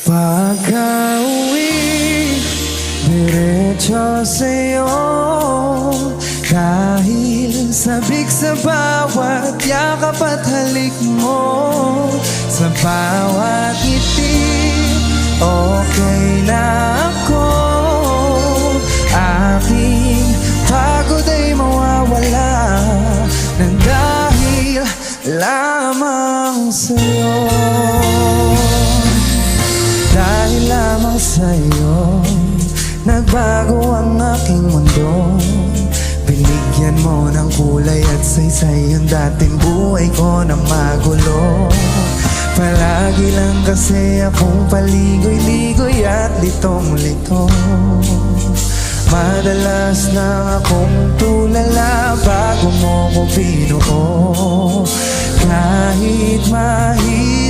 Pagka-uwi, diretso sa'yo. Dahil sabik sa bawat yakap at halik mo, sa bawat ngiti, okay na ako. Aking pagod ay mawawala nang dahil lamang sa'yo. Dahil lamang sa'yo, nagbago ang aking mundo. Binigyan mo ng kulay at saysay yung dating buhay ko na magulo. Palagi lang kasi akong paligoy-ligoy at litong-lito. Madalas na akong tulala bago mo ko binuo. Kahit mahirap